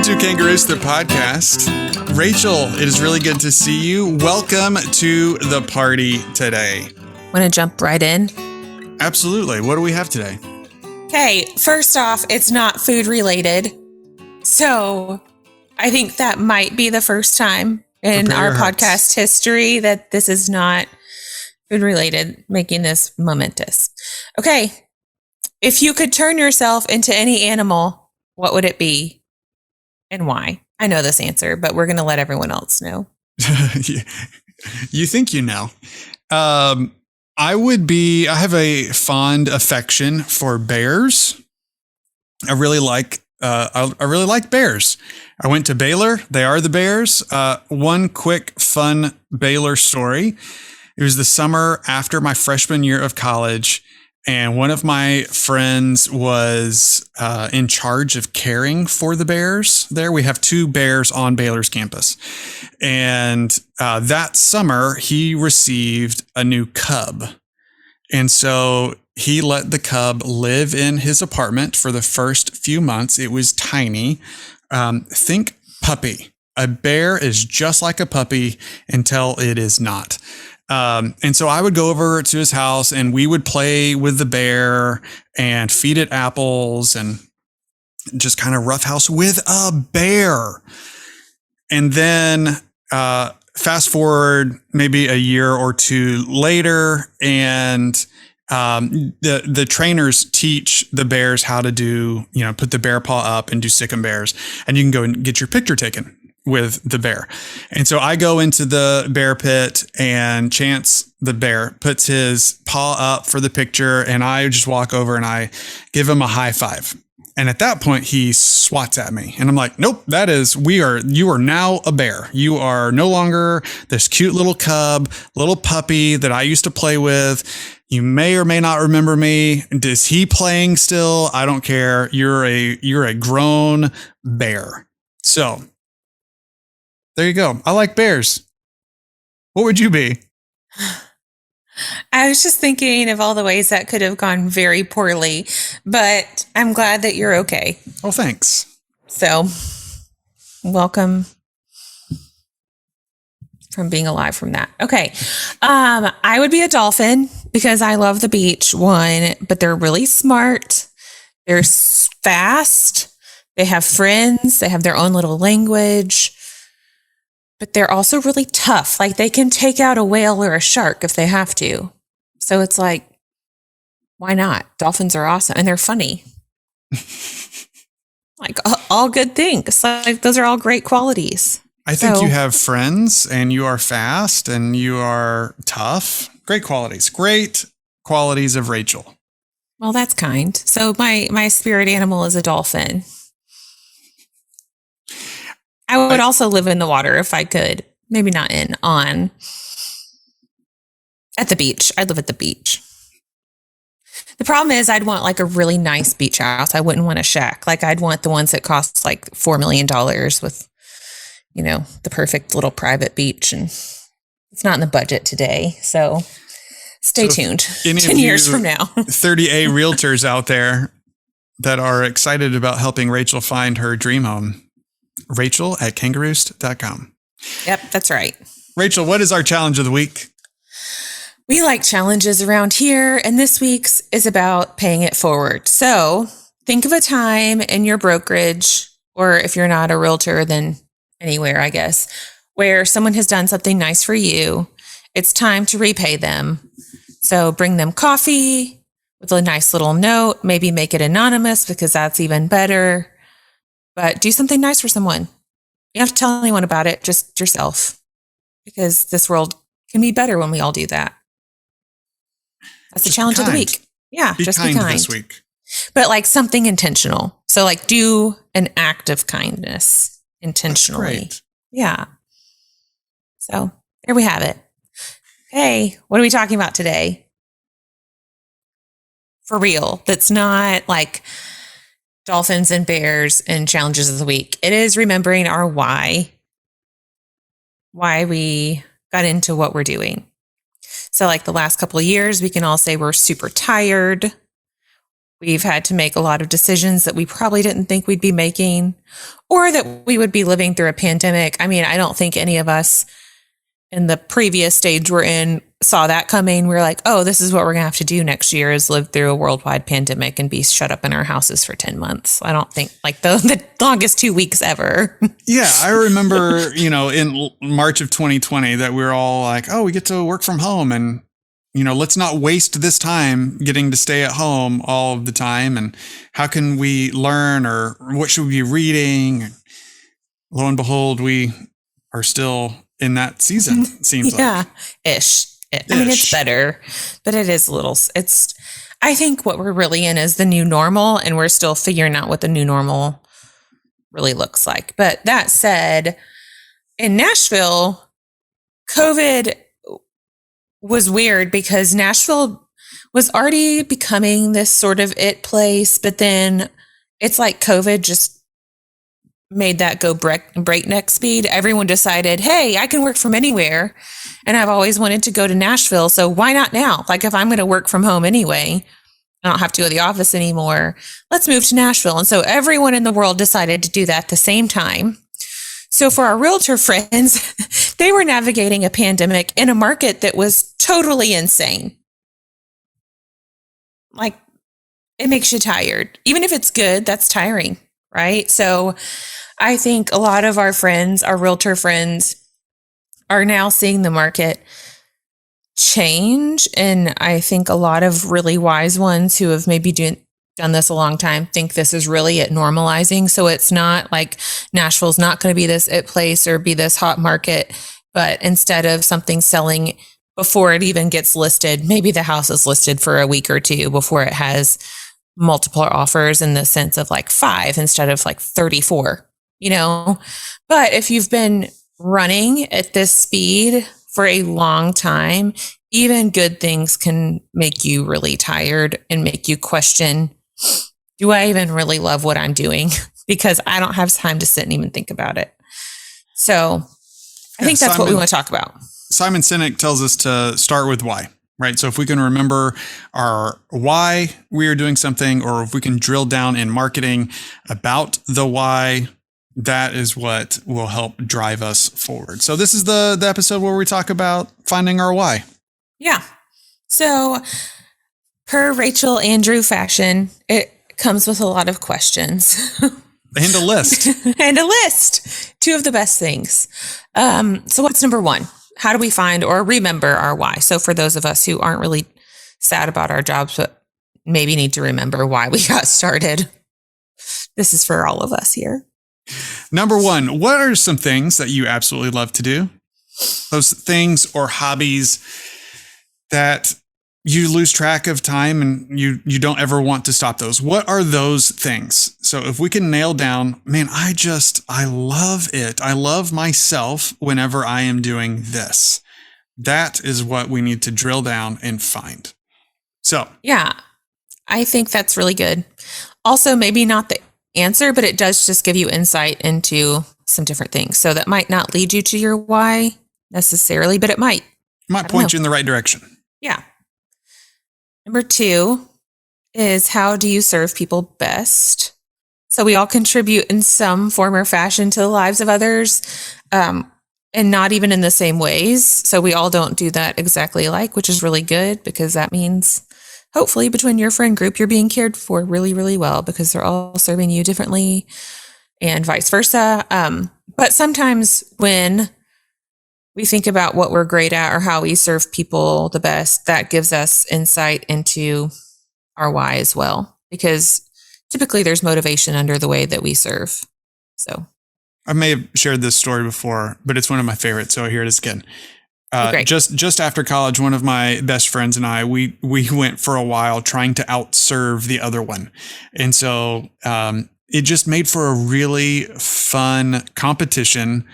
to Kangaroos, the podcast. Rachel, it is really good to see you. Welcome to the party today. Want to jump right in? Absolutely. What do we have today? Okay, first off, it's not food related. So I think that might be the first time in our podcast history that this is not food related, making this momentous. Okay, if you could turn yourself into any animal, what would it be and why? I know this answer, but we're going to let everyone else know. You think you know. I have a fond affection for bears. I really like bears. I went to Baylor. They are the Bears. One quick fun Baylor story. It was the summer after my freshman year of college, and one of my friends was in charge of caring for the bears there. We have 2 bears on Baylor's campus. And that summer, he received a new cub. And so he let the cub live in his apartment for the first few months. It was tiny. Think puppy. A bear is just like a puppy until it is not. And so I would go over to his house and we would play with the bear and feed it apples and just kind of roughhouse with a bear. And then fast forward maybe a year or 2 later, and the trainers teach the bears how to do, put the bear paw up and do sick 'em bears, and you can go and get your picture taken with the bear. And so I go into the bear pit, and Chance, the bear, puts his paw up for the picture, and I just walk over and I give him a high five. And at that point, he swats at me, and I'm like, nope, you are now a bear. You are no longer this cute little cub, little puppy that I used to play with. You may or may not remember me. Is he playing still? I don't care. You're a grown bear. So there you go. I like bears. What would you be? I was just thinking of all the ways that could have gone very poorly, but I'm glad that you're okay. Oh, thanks. So, welcome from being alive from that. Okay. I would be a dolphin because I love the beach, one, but they're really smart. They're fast. They have friends. They have their own little language. But they're also really tough. Like, they can take out a whale or a shark if they have to. So it's like, why not? Dolphins are awesome. And they're funny. Like, all good things. Like, those are all great qualities. I think you have friends, and you are fast, and you are tough. Great qualities. Great qualities of Rachel. Well, that's kind. So my spirit animal is a dolphin. I would also live in the water if I could. Maybe not at the beach. I'd live at the beach. The problem is I'd want like a really nice beach house. I wouldn't want a shack. Like, I'd want the ones that cost like $4 million with, the perfect little private beach. And it's not in the budget today. So stay tuned 10 years from now. 30A realtors out there that are excited about helping Rachel find her dream home. Rachel at kangaroos.com. Yep, that's right. Rachel, what is our challenge of the week? We like challenges around here, and this week's is about paying it forward. So think of a time in your brokerage, or if you're not a realtor, then anywhere, I guess, where someone has done something nice for you. It's time to repay them. So bring them coffee with a nice little note, maybe make it anonymous because that's even better. But do something nice for someone. You don't have to tell anyone about it, just yourself. Because this world can be better when we all do that. That's the challenge of the week. Yeah, just be kind this week. But like something intentional. So like do an act of kindness intentionally. That's great. Yeah. So there we have it. Hey, what are we talking about today? For real. That's not like dolphins and bears and challenges of the week. It is remembering our why we got into what we're doing. So like the last couple of years, we can all say we're super tired. We've had to make a lot of decisions that we probably didn't think we'd be making, or that we would be living through a pandemic. I mean, I don't think any of us in the previous stage we're in saw that coming. We're like, oh, this is what we're going to have to do next year, is live through a worldwide pandemic and be shut up in our houses for 10 months. I don't think like the longest 2 weeks ever. Yeah. I remember, in March of 2020 that we were all like, oh, we get to work from home, and, let's not waste this time getting to stay at home all of the time. And how can we learn, or what should we be reading? Lo and behold, we are still in that season, it seems like. Yeah, ish. I mean, it's better, but it is I think what we're really in is the new normal, and we're still figuring out what the new normal really looks like. But that said, in Nashville, COVID was weird because Nashville was already becoming this sort of it place, but then it's like COVID just made that go breakneck speed. Everyone decided, hey, I can work from anywhere. And I've always wanted to go to Nashville. So why not now? Like, if I'm going to work from home anyway, I don't have to go to the office anymore. Let's move to Nashville. And so everyone in the world decided to do that at the same time. So for our realtor friends, they were navigating a pandemic in a market that was totally insane. Like, it makes you tired. Even if it's good, that's tiring, right? So I think a lot of our friends, our realtor friends, are now seeing the market change. And I think a lot of really wise ones who have maybe done this a long time think this is really it normalizing. So it's not like Nashville's not going to be this it place or be this hot market, but instead of something selling before it even gets listed, maybe the house is listed for a week or two before it has multiple offers, in the sense of like 5 instead of like 34, But if you've been running at this speed for a long time, even good things can make you really tired and make you question, do I even really love what I'm doing? Because I don't have time to sit and even think about it. So I think that's what we want to talk about. Simon Sinek tells us to start with why, right? So if we can remember our why we are doing something, or if we can drill down in marketing about the why, that is what will help drive us forward. So this is the episode where we talk about finding our why. Yeah. So per Rachel Andrew fashion, it comes with a lot of questions. And a list. And a list. 2 of the best things. So what's number 1? How do we find or remember our why? So for those of us who aren't really sad about our jobs, but maybe need to remember why we got started, this is for all of us here. Number 1, what are some things that you absolutely love to do? Those things or hobbies that you lose track of time and you don't ever want to stop those. What are those things? So if we can nail down, man, I love it. I love myself whenever I am doing this. That is what we need to drill down and find. So, yeah, I think that's really good. Also, maybe not the answer, but it does just give you insight into some different things. So that might not lead you to your why necessarily, but it might. It might point you in the right direction. Yeah. Number 2 is, how do you serve people best? So we all contribute in some form or fashion to the lives of others, and not even in the same ways. So we all don't do that exactly alike, which is really good, because that means hopefully between your friend group, you're being cared for really, really well, because they're all serving you differently, and vice versa. But sometimes when we think about what we're great at or how we serve people the best, that gives us insight into our why as well, because typically there's motivation under the way that we serve. So I may have shared this story before, but it's one of my favorites. So here it is again. Just after college, one of my best friends and I, we went for a while trying to outserve the other one. And so it just made for a really fun competition.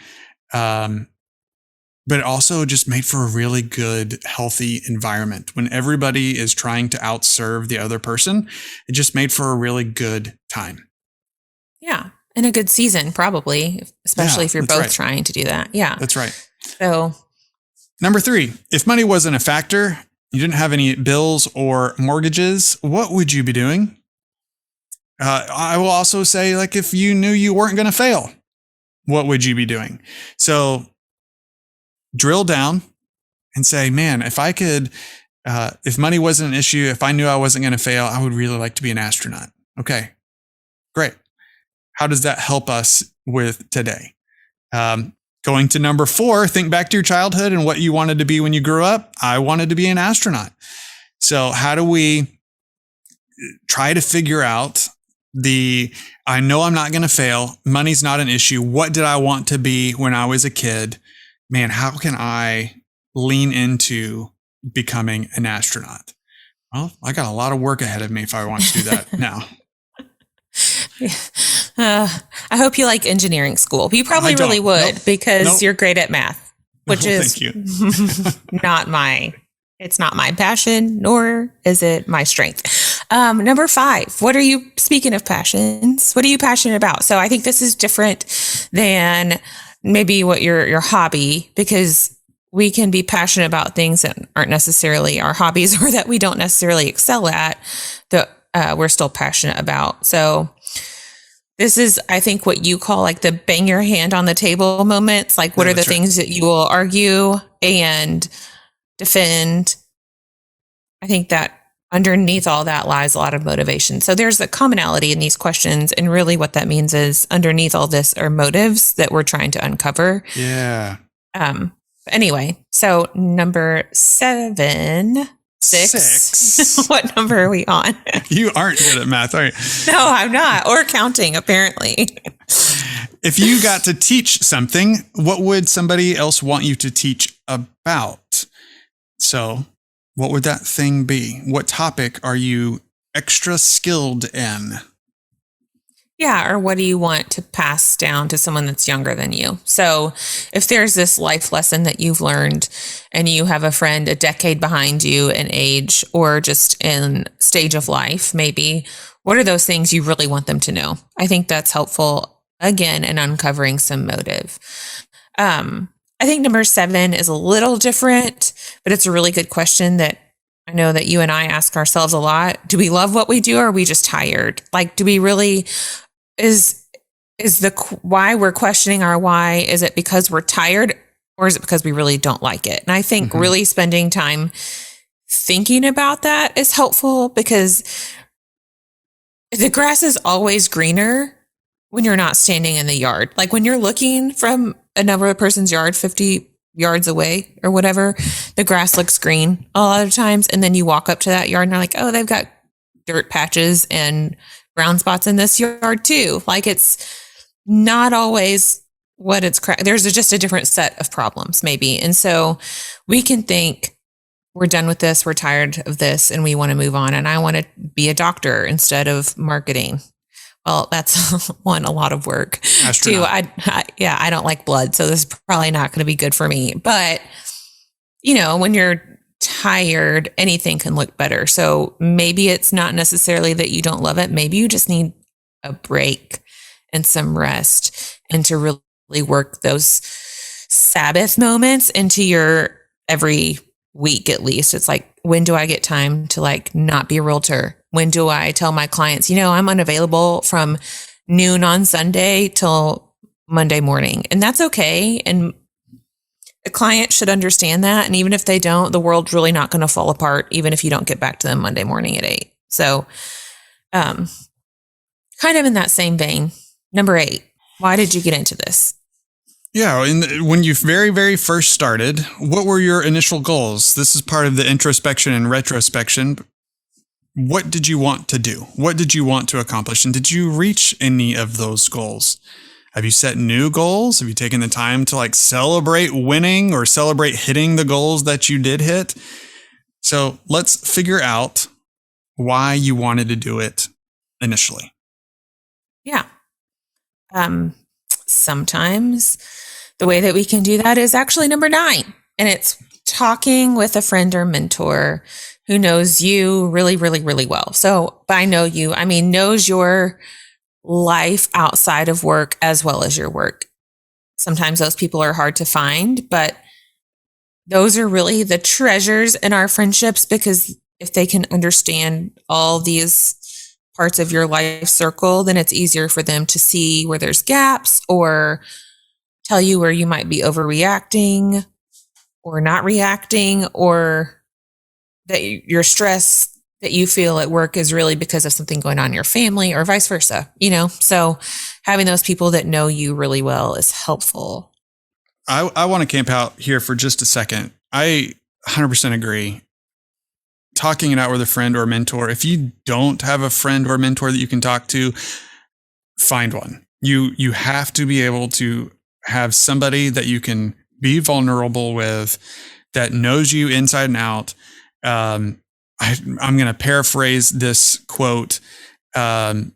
But it also just made for a really good, healthy environment. When everybody is trying to outserve the other person, it just made for a really good time. Yeah. And a good season, probably, especially if you're both trying to do that. Yeah. That's right. So number 3, if money wasn't a factor, you didn't have any bills or mortgages, what would you be doing? I will also say, like, if you knew you weren't going to fail, what would you be doing? So drill down and say, man, if I could, if money wasn't an issue, if I knew I wasn't going to fail, I would really like to be an astronaut. Okay, great. How does that help us with today? Going to number 4, think back to your childhood and what you wanted to be when you grew up. I wanted to be an astronaut. So how do we try to figure out I know I'm not going to fail. Money's not an issue. What did I want to be when I was a kid? Man, how can I lean into becoming an astronaut? Well, I got a lot of work ahead of me if I want to do that now. I hope you like engineering school. You probably really would because you're great at math, which is thank you. it's not my passion, nor is it my strength. Number 5, speaking of passions, what are you passionate about? So I think this is different than maybe what your hobby, because we can be passionate about things that aren't necessarily our hobbies or that we don't necessarily excel at that we're still passionate about. So this is, I think, what you call like the bang your hand on the table moments. Like, what are the things that you will argue and defend? I think that underneath all that lies a lot of motivation. So there's a commonality in these questions. And really what that means is underneath all this are motives that we're trying to uncover. Yeah. Anyway, so number 6. What number are we on? You aren't good at math, are you? No, I'm not. Or counting, apparently. If you got to teach something, what would somebody else want you to teach about? So what would that thing be? What topic are you extra skilled in? Yeah, or what do you want to pass down to someone that's younger than you? So if there's this life lesson that you've learned and you have a friend a decade behind you in age or just in stage of life, maybe, what are those things you really want them to know? I think that's helpful, again, in uncovering some motive. I think number 7 is a little different, but it's a really good question that I know that you and I ask ourselves a lot. Do we love what we do, or are we just tired? Like, do we really... Is the why we're questioning our why, is it because we're tired, or is it because we really don't like it? And I think really spending time thinking about that is helpful, because the grass is always greener when you're not standing in the yard. Like when you're looking from another person's yard 50 yards away or whatever, the grass looks green a lot of times. And then you walk up to that yard and you're like, oh, they've got dirt patches and brown spots in this yard too. Like, it's not always what it's there's just a different set of problems maybe. And so we can think, we're done with this, we're tired of this, and we want to move on. And I want to be a doctor instead of marketing. Well, that's a lot of work. Astronaut. I don't like blood, so this is probably not going to be good for me. But when you're tired, anything can look better. So maybe it's not necessarily that you don't love it. Maybe you just need a break and some rest, and to really work those Sabbath moments into your every week at least. It's like, when do I get time to not be a realtor? When do I tell my clients, I'm unavailable from noon on Sunday till Monday morning? And that's okay. And the client should understand that. And even if they don't, the world's really not going to fall apart, even if you don't get back to them Monday morning at 8. So, kind of in that same vein, number 8, why did you get into this? Yeah. When you very, very first started, what were your initial goals? This is part of the introspection and retrospection. What did you want to do? What did you want to accomplish? And did you reach any of those goals? Have you set new goals? Have you taken the time to celebrate winning or celebrate hitting the goals that you did hit? So let's figure out why you wanted to do it initially. Yeah. Sometimes the way that we can do that is actually number 9, and it's talking with a friend or mentor who knows you really, really, really well. So by know you, I mean knows your life outside of work as well as your work. Sometimes those people are hard to find, but those are really the treasures in our friendships, because if they can understand all these parts of your life circle, then it's easier for them to see where there's gaps or tell you where you might be overreacting or not reacting, or that your stress that you feel at work is really because of something going on in your family or vice versa, So having those people that know you really well is helpful. I want to camp out here for just a second. I 100% agree. Talking it out with a friend or a mentor. If you don't have a friend or mentor that you can talk to, find one. You have to be able to have somebody that you can be vulnerable with, that knows you inside and out. I'm going to paraphrase this quote. The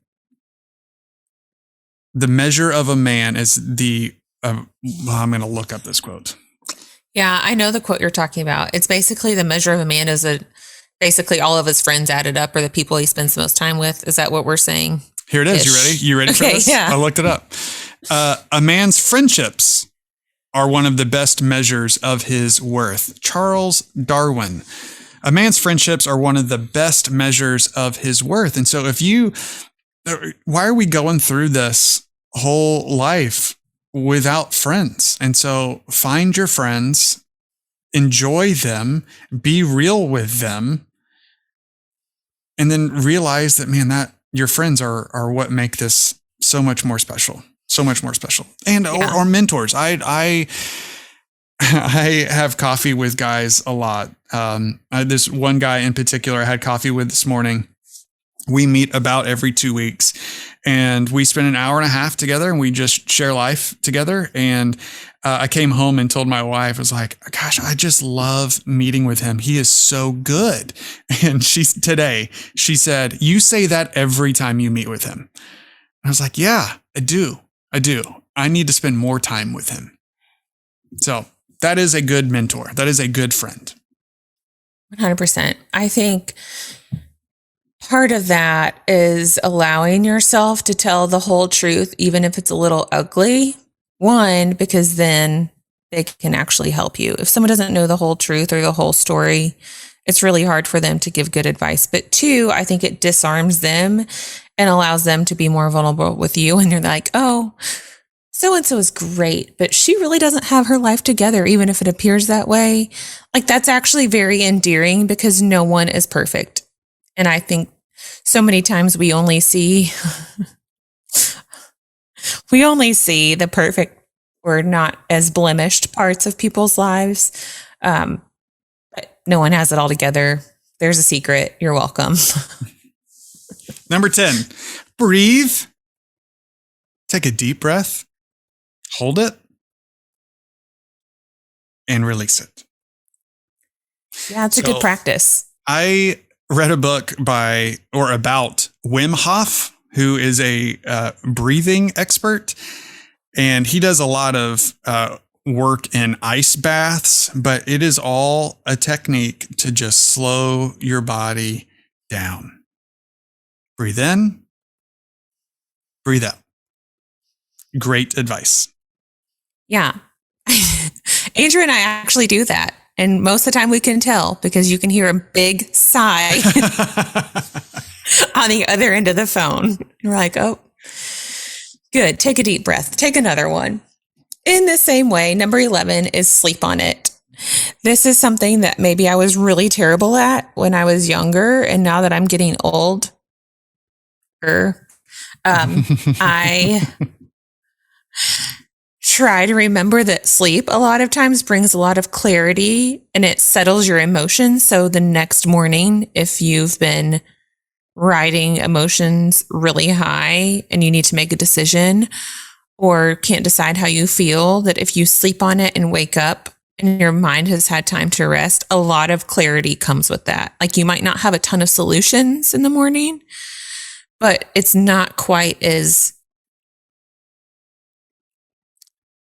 measure of a man is I'm going to look up this quote. Yeah, I know the quote you're talking about. It's basically the measure of a man is basically all of his friends added up, or the people he spends the most time with. Is that what we're saying? Here it is. You ready? You ready for this? Yeah. I looked it up. A man's friendships are one of the best measures of his worth. Charles Darwin. A man's friendships are one of the best measures of his worth. And so why are we going through this whole life without friends? And so find your friends, enjoy them, be real with them, and then realize that, man, that your friends are what make this so much more special. So much more special. And or mentors. I have coffee with guys a lot. This one guy in particular I had coffee with this morning. We meet about every 2 weeks, and we spend an hour and a half together, and we just share life together. And I came home and told my wife, I was like, gosh, I just love meeting with him. He is so good. And she said, you say that every time you meet with him. And I was like, yeah, I do. I need to spend more time with him. So that is a good mentor. That is a good friend. 100%. I think part of that is allowing yourself to tell the whole truth, even if it's a little ugly. One, because then they can actually help you. If someone doesn't know the whole truth or the whole story, it's really hard for them to give good advice. But two, I think it disarms them and allows them to be more vulnerable with you. And you're like, oh, so-and-so is great, but she really doesn't have her life together, even if it appears that way. Like, that's actually very endearing, because no one is perfect. And I think so many times we only see the perfect or not as blemished parts of people's lives. But no one has it all together. There's a secret. You're welcome. Number 10, breathe. Take a deep breath, hold it, and release it. Yeah, it's a good practice. I read a book about Wim Hof, who is a breathing expert, and he does a lot of work in ice baths, but it is all a technique to just slow your body down. Breathe in, breathe out. Great advice. Yeah. Andrew and I actually do that. And most of the time we can tell, because you can hear a big sigh on the other end of the phone. And we're like, oh, good. Take a deep breath. Take another one. In the same way, number 11 is sleep on it. This is something that maybe I was really terrible at when I was younger. And now that I'm getting old, I try to remember that sleep a lot of times brings a lot of clarity, and it settles your emotions. So the next morning, if you've been riding emotions really high and you need to make a decision or can't decide how you feel, that if you sleep on it and wake up and your mind has had time to rest, a lot of clarity comes with that. Like, you might not have a ton of solutions in the morning, but it's not quite as,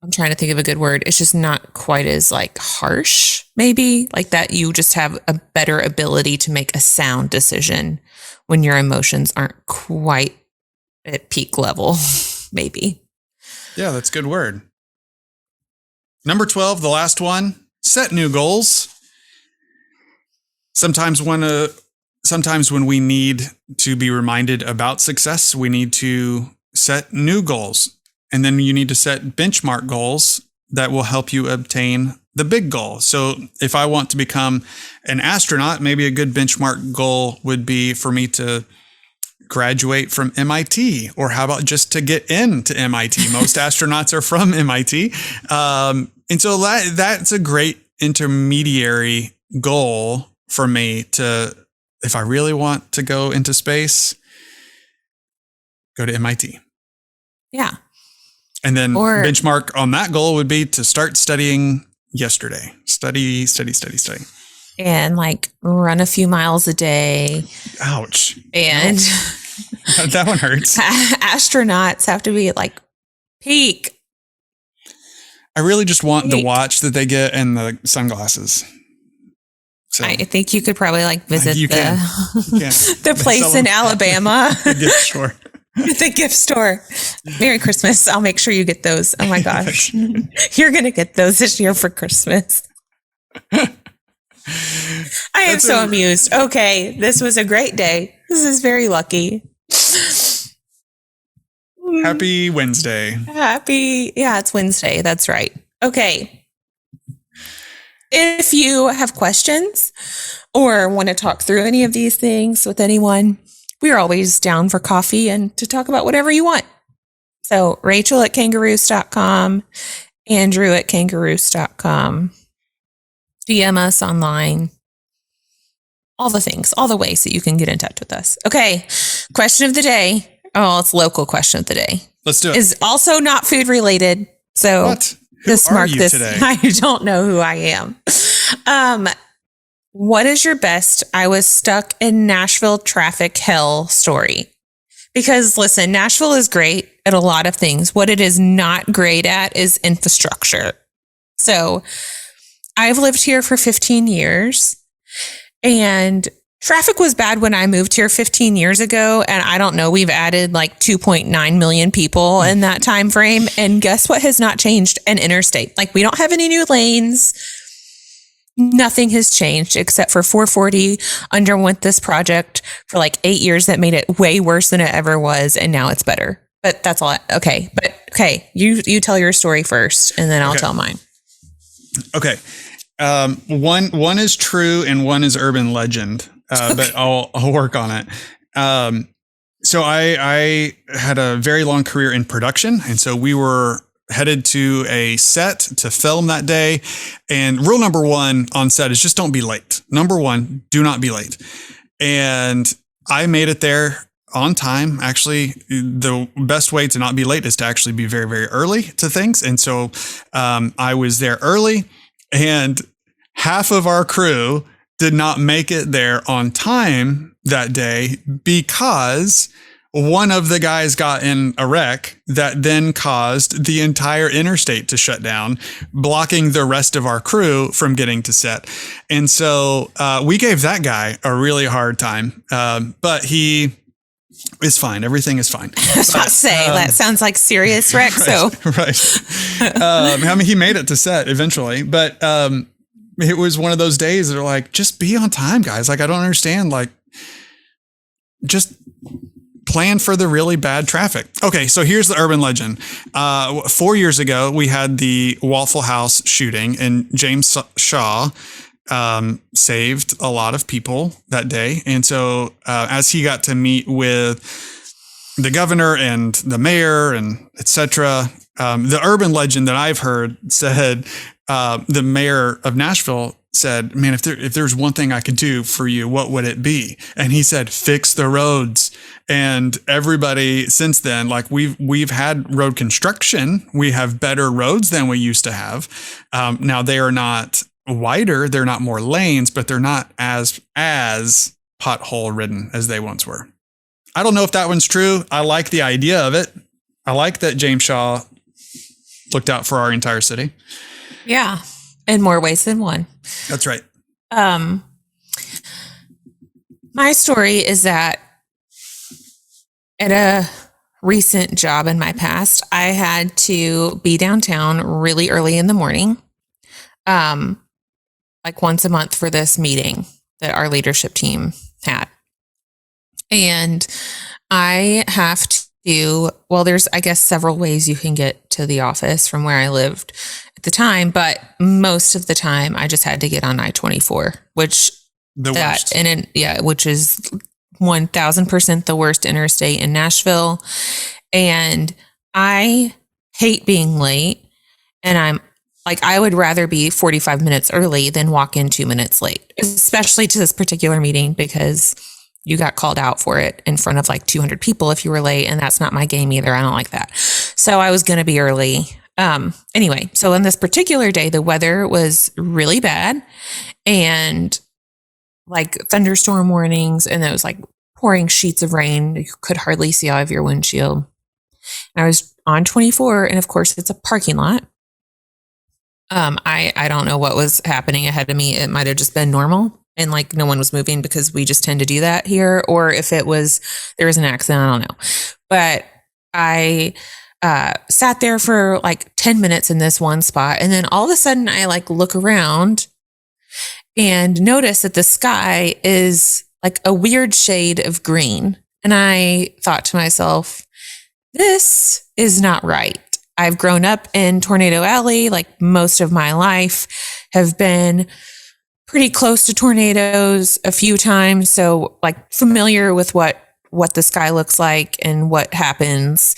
I'm trying to think of a good word. It's just not quite as like harsh, maybe, like that. You just have a better ability to make a sound decision when your emotions aren't quite at peak level, maybe. Yeah, that's a good word. Number 12, the last one, set new goals. Sometimes sometimes when we need to be reminded about success, we need to set new goals. And then you need to set benchmark goals that will help you obtain the big goal. So if I want to become an astronaut, maybe a good benchmark goal would be for me to graduate from MIT, or how about just to get into MIT? Most astronauts are from MIT. And so that's a great intermediary goal for me to, if I really want to go into space, go to MIT. Yeah. And then benchmark on that goal would be to start studying yesterday. Study. And like run a few miles a day. Ouch. And that one hurts. Astronauts have to be at like peak. I really just want the watch that they get and the sunglasses. So, I think you could probably like visit the place in Alabama. The gift store. The gift store. Merry Christmas. I'll make sure you get those. Oh my gosh. You're going to get those this year for Christmas. I am so amused. Okay. This was a great day. This is very lucky. Happy Wednesday. Yeah, it's Wednesday. That's right. Okay. If you have questions or want to talk through any of these things with anyone, we are always down for coffee and to talk about whatever you want. So Rachel at kangaroos.com, Andrew at kangaroos.com, DM us online, all the things, all the ways that you can get in touch with us. Okay. Question of the day. Oh, it's local question of the day. Let's do it. Is also not food related. So what? Who are you today? I don't know who I am. What is your best I was stuck in Nashville traffic hell story? Because listen, Nashville is great at a lot of things. What it is not great at is infrastructure. So I've lived here for 15 years and traffic was bad when I moved here 15 years ago. And I don't know, we've added like 2.9 million people in that time frame. And guess what has not changed? An interstate. Like we don't have any new lanes. Nothing has changed except for 440 underwent this project for like 8 years that made it way worse than it ever was. And now it's better. But that's all. Okay. But okay. You tell your story first and then I'll tell mine. Okay. One is true and one is urban legend. But I'll work on it. So I had a very long career in production. And so we were headed to a set to film that day. And rule number one on set is just don't be late. Number one, do not be late. And I made it there on time. Actually, the best way to not be late is to actually be very, very early to things. And so I was there early and half of our crew did not make it there on time that day because one of the guys got in a wreck that then caused the entire interstate to shut down, blocking the rest of our crew from getting to set. And so we gave that guy a really hard time, but he is fine. Everything is fine. I was about to say, that sounds like serious wreck. Right. I mean, he made it to set eventually, but it was one of those days that are like, just be on time, guys. Like, I don't understand. Like, just plan for the really bad traffic. Okay, so here's the urban legend. 4 years ago, we had the Waffle House shooting, and James Shaw saved a lot of people that day. And so as he got to meet with the governor and the mayor and etc., the urban legend that I've heard said the mayor of Nashville said, man, if there's one thing I could do for you, what would it be? And he said, fix the roads. And everybody since then, like we've had road construction. We have better roads than we used to have. Now they are not wider. They're not more lanes, but they're not as pothole ridden as they once were. I don't know if that one's true. I like the idea of it. I like that James Shaw looked out for our entire city. Yeah. In more ways than one. That's right. My story is that at a recent job in my past, I had to be downtown really early in the morning, like once a month for this meeting that our leadership team had. And I have there's, I guess, several ways you can get to the office from where I lived at the time, but most of the time I just had to get on I-24, which worst. Which is 1000% the worst interstate in Nashville. And I hate being late. And I'm like, I would rather be 45 minutes early than walk in 2 minutes late, especially to this particular meeting, because you got called out for it in front of like 200 people if you were late. And that's not my game either. I don't like that. So I was going to be early. Anyway, so on this particular day, the weather was really bad and like thunderstorm warnings, and it was like pouring sheets of rain. You could hardly see out of your windshield. And I was on 24, and of course it's a parking lot. I don't know what was happening ahead of me. It might have just been normal and like no one was moving, because we just tend to do that here. Or if there was an accident, I don't know. But I sat there for like 10 minutes in this one spot. And then all of a sudden I like look around and notice that the sky is like a weird shade of green. And I thought to myself, this is not right. I've grown up in Tornado Alley, like most of my life, have been pretty close to tornadoes a few times. So like familiar with what the sky looks like and what happens.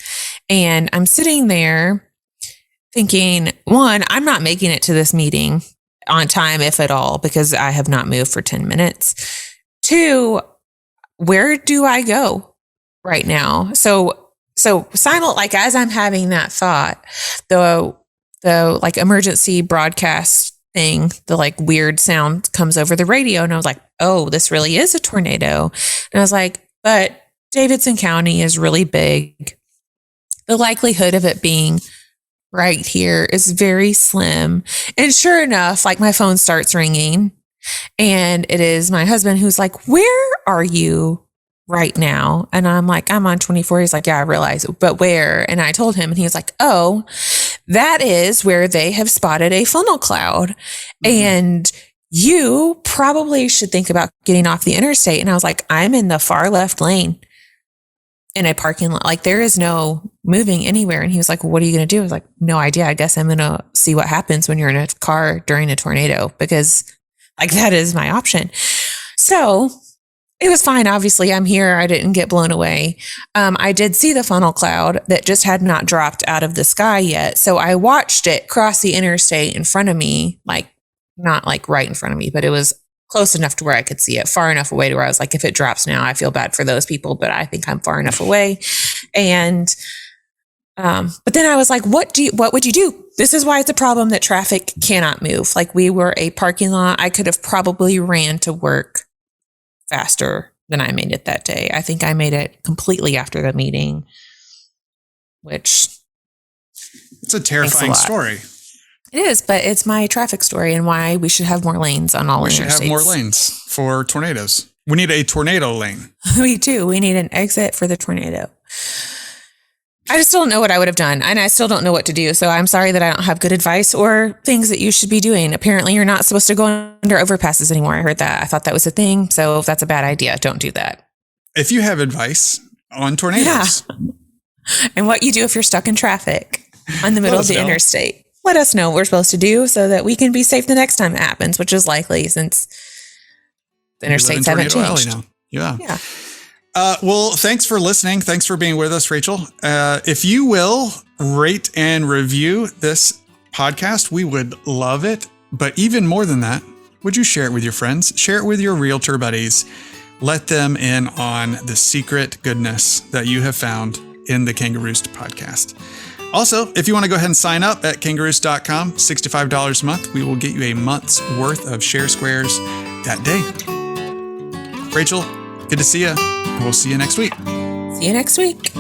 And I'm sitting there thinking, one, I'm not making it to this meeting on time, if at all, because I have not moved for 10 minutes. Two, where do I go right now? So like as I'm having that thought, the like emergency broadcast thing, the like weird sound comes over the radio, and I was like, oh, this really is a tornado. And I was like, but Davidson County is really big. The likelihood of it being right here is very slim. And sure enough, like my phone starts ringing, and it is my husband, who's like, where are you right now? And I'm like, I'm on 24. He's like, yeah, I realize, but where? And I told him, and he was like, oh, that is where they have spotted a funnel cloud. Mm-hmm. And you probably should think about getting off the interstate. And I was like, I'm in the far left lane in a parking lot. Like there is no moving anywhere. And he was like, well, what are you going to do? I was like, no idea. I guess I'm going to see what happens when you're in a car during a tornado, because like that is my option. So it was fine. Obviously, I'm here. I didn't get blown away. I did see the funnel cloud that just had not dropped out of the sky yet. So I watched it cross the interstate in front of me, like not like right in front of me, but it was close enough to where I could see it, far enough away to where I was like, if it drops now, I feel bad for those people, but I think I'm far enough away. And but then I was like, what would you do? This is why it's a problem that traffic cannot move. Like we were a parking lot. I could have probably ran to work faster than I made it that day. I think I made it completely after the meeting, which it's a terrifying story. It is, but it's my traffic story and why we should have more lanes on all interstates. We should have more lanes for tornadoes. We need a tornado lane. We do. We need an exit for the tornado. I just don't know what I would have done, and I still don't know what to do. So I'm sorry that I don't have good advice or things that you should be doing. Apparently, you're not supposed to go under overpasses anymore. I heard that. I thought that was a thing. So if that's a bad idea, don't do that. If you have advice on tornadoes. Yeah. And what you do if you're stuck in traffic on the middle of the interstate. Let us know what we're supposed to do so that we can be safe the next time it happens, which is likely since the interstates haven't changed. Now. Yeah. Well, thanks for listening. Thanks for being with us, Rachel. If you will rate and review this podcast, we would love it. But even more than that, would you share it with your friends? Share it with your realtor buddies. Let them in on the secret goodness that you have found in the Kangaroost podcast. Also, if you want to go ahead and sign up at kangaroost.com, $65 a month, we will get you a month's worth of Share Squares that day. Rachel, good to see you. We'll see you next week. See you next week.